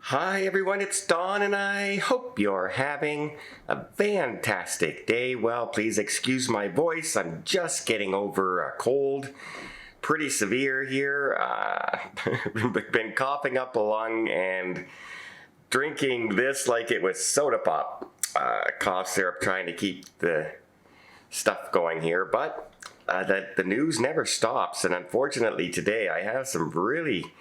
Hi everyone, it's Don and I hope you're having a fantastic day. Well, please excuse my voice. I'm just getting over a cold. Pretty severe here. Been coughing up a lung and drinking this like it was soda pop. Cough syrup trying to keep the stuff going here. But the news never stops, and unfortunately today I have some really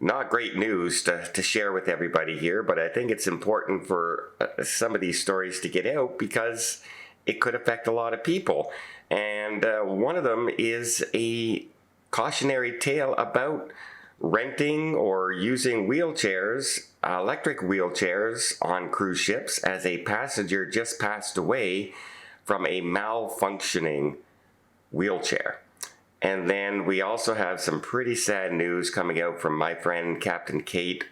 not great news to share with everybody here, but I think it's important for some of these stories to get out because it could affect a lot of people. And one of them is a cautionary tale about renting or using wheelchairs, electric wheelchairs on cruise ships, as a passenger just passed away from a malfunctioning wheelchair. And then we also have some pretty sad news coming out from my friend Captain Kate.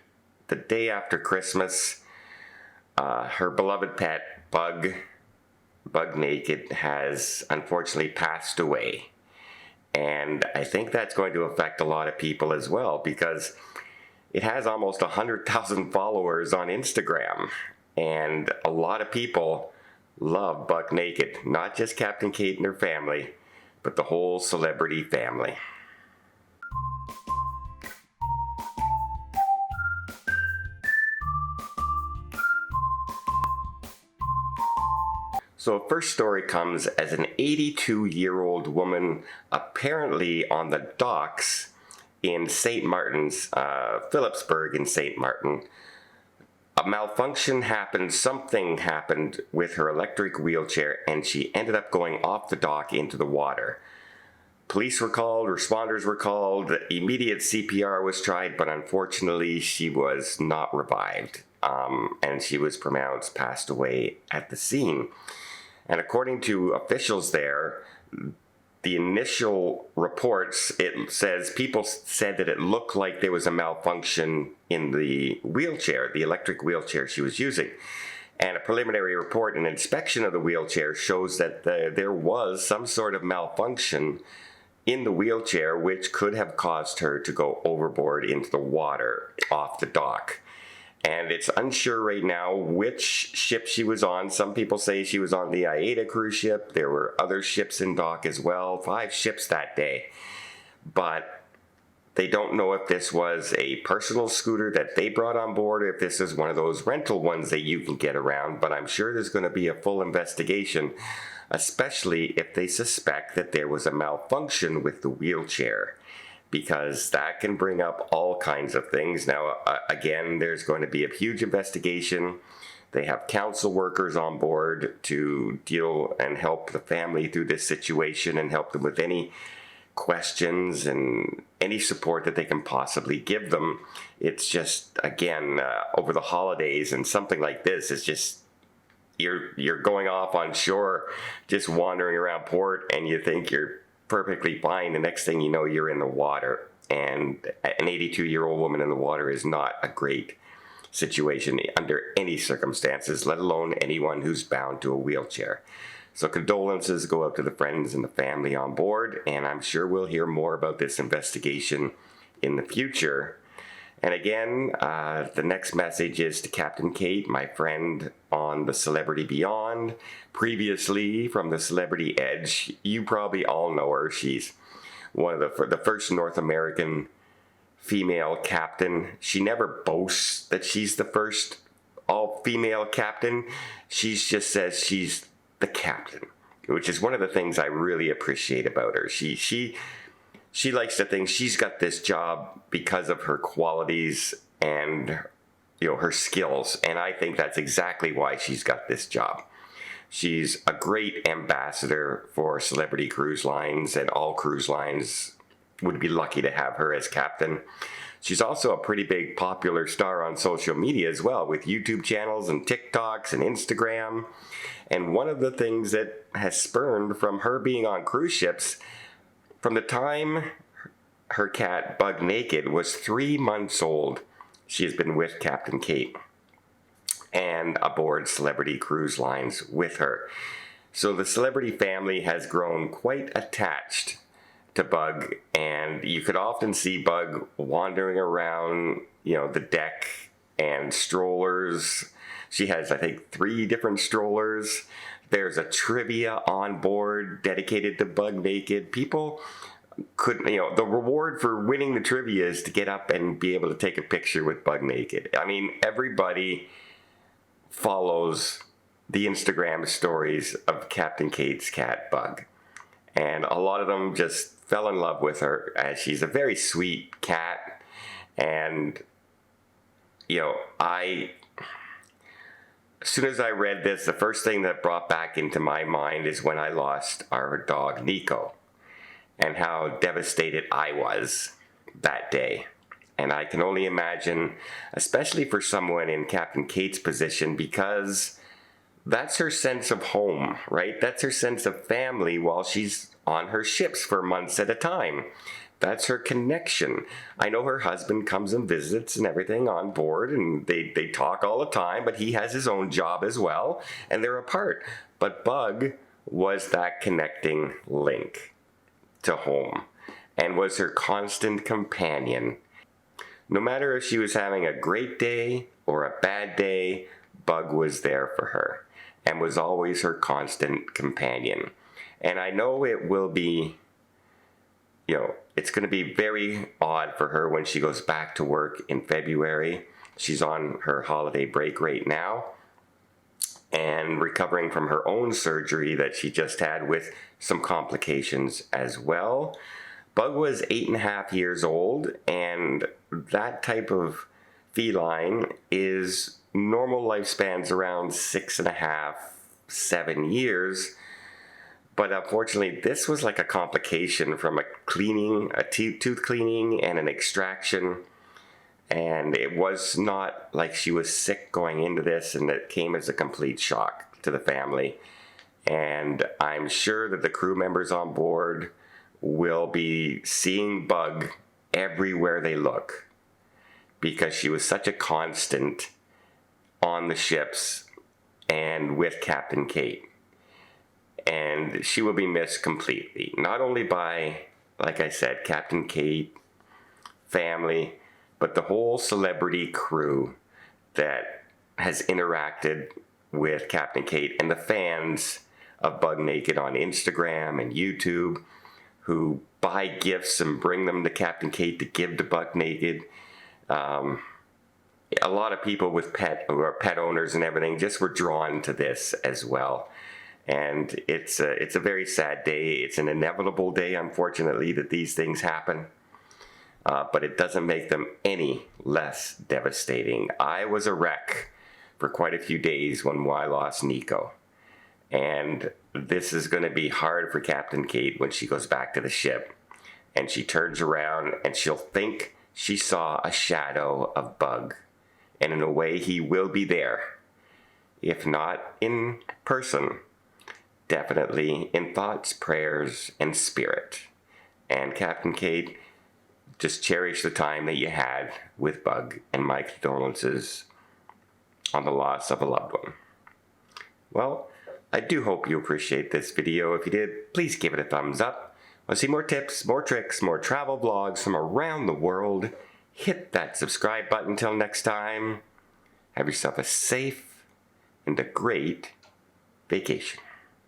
The day after Christmas, her beloved pet, Bug Naked, has unfortunately passed away. And I think that's going to affect a lot of people as well because it has almost 100,000 followers on Instagram. And a lot of people love Bug Naked, not just Captain Kate and her family, but the whole celebrity family. So first story comes as an 82-year-old woman apparently on the docks in St. Martin's, Phillipsburg in St. Martin. A malfunction happened, something happened with her electric wheelchair, and she ended up going off the dock into the water. Police were called, responders were called, immediate CPR was tried, but unfortunately she was not revived, and she was pronounced passed away at the scene. And according to officials there, the initial reports, it says people said that it looked like there was a malfunction in the wheelchair, the electric wheelchair she was using. And a preliminary report and inspection of the wheelchair shows that there was some sort of malfunction in the wheelchair which could have caused her to go overboard into the water off the dock. And it's unsure right now which ship she was on. Some people say she was on the Aida cruise ship. There were other ships in dock as well, 5 ships that day. But they don't know if this was a personal scooter that they brought on board or if this is one of those rental ones that you can get around. But I'm sure there's going to be a full investigation, especially if they suspect that there was a malfunction with the wheelchair, because that can bring up all kinds of things. Now, again, there's going to be a huge investigation. They have council workers on board to deal and help the family through this situation and help them with any questions and any support that they can possibly give them. It's just, again, over the holidays and something like this is just, you're going off on shore, just wandering around port, and you think you're perfectly fine. The next thing you know, you're in the water, and an 82-year-old woman in the water is not a great situation under any circumstances, let alone anyone who's bound to a wheelchair. So condolences go out to the friends and the family on board, and I'm sure we'll hear more about this investigation in the future. And again, the next message is to Captain Kate, my friend on the Celebrity Beyond, previously from the Celebrity Edge. You probably all know her. She's one of the first North American female captain. She never boasts that she's the first all-female captain. She just says she's the captain, which is one of the things I really appreciate about her. She likes to think she's got this job because of her qualities and, her skills. And I think that's exactly why she's got this job. She's a great ambassador for Celebrity Cruise Lines, and all cruise lines would be lucky to have her as captain. She's also a pretty big popular star on social media as well, with YouTube channels and TikToks and Instagram. And one of the things that has spurned from her being on cruise ships, from the time her cat, Bug Naked, was 3 months old, she has been with Captain Kate and aboard Celebrity Cruise Lines with her. So the celebrity family has grown quite attached to Bug, and you could often see Bug wandering around, the deck and strollers. She has, I think, 3 different strollers. There's a trivia on board dedicated to Bug Naked. People couldn't, the reward for winning the trivia is to get up and be able to take a picture with Bug Naked. I mean, everybody follows the Instagram stories of Captain Kate's cat, Bug. And a lot of them just fell in love with her, as she's a very sweet cat. And, as soon as I read this, the first thing that brought back into my mind is when I lost our dog, Nico, and how devastated I was that day. And I can only imagine, especially for someone in Captain Kate's position, because that's her sense of home, right? That's her sense of family while she's on her ships for months at a time. That's her connection. I know her husband comes and visits and everything on board, and they talk all the time, but he has his own job as well, and they're apart. But Bug was that connecting link to home, and was her constant companion. No matter if she was having a great day or a bad day, Bug was there for her, and was always her constant companion. And I know it will be, it's going to be very odd for her when she goes back to work in February. She's on her holiday break right now and recovering from her own surgery that she just had with some complications as well. Bug was 8.5 years old, and that type of feline is normal lifespans around 6.5, 7 years. But unfortunately, this was like a complication from a tooth cleaning and an extraction. And it was not like she was sick going into this, and it came as a complete shock to the family. And I'm sure that the crew members on board will be seeing Bug everywhere they look, because she was such a constant on the ships and with Captain Kate. And she will be missed completely, not only by, like I said, Captain Kate, family, but the whole celebrity crew that has interacted with Captain Kate, and the fans of Bug Naked on Instagram and YouTube who buy gifts and bring them to Captain Kate to give to Bug Naked. A lot of people with who are pet owners and everything just were drawn to this as well. And it's a very sad day. It's an inevitable day, unfortunately, that these things happen. But it doesn't make them any less devastating. I was a wreck for quite a few days when I lost Nico. And this is going to be hard for Captain Kate when she goes back to the ship. And she turns around and she'll think she saw a shadow of Bug. And in a way, he will be there. If not in person, definitely in thoughts, prayers, and spirit. And Captain Kate, just cherish the time that you had with Bug, and my condolences on the loss of a loved one. Well, I do hope you appreciate this video. If you did, please give it a thumbs up. Want to see more tips, more tricks, more travel vlogs from around the world? Hit that subscribe button. Until next time, have yourself a safe and a great vacation.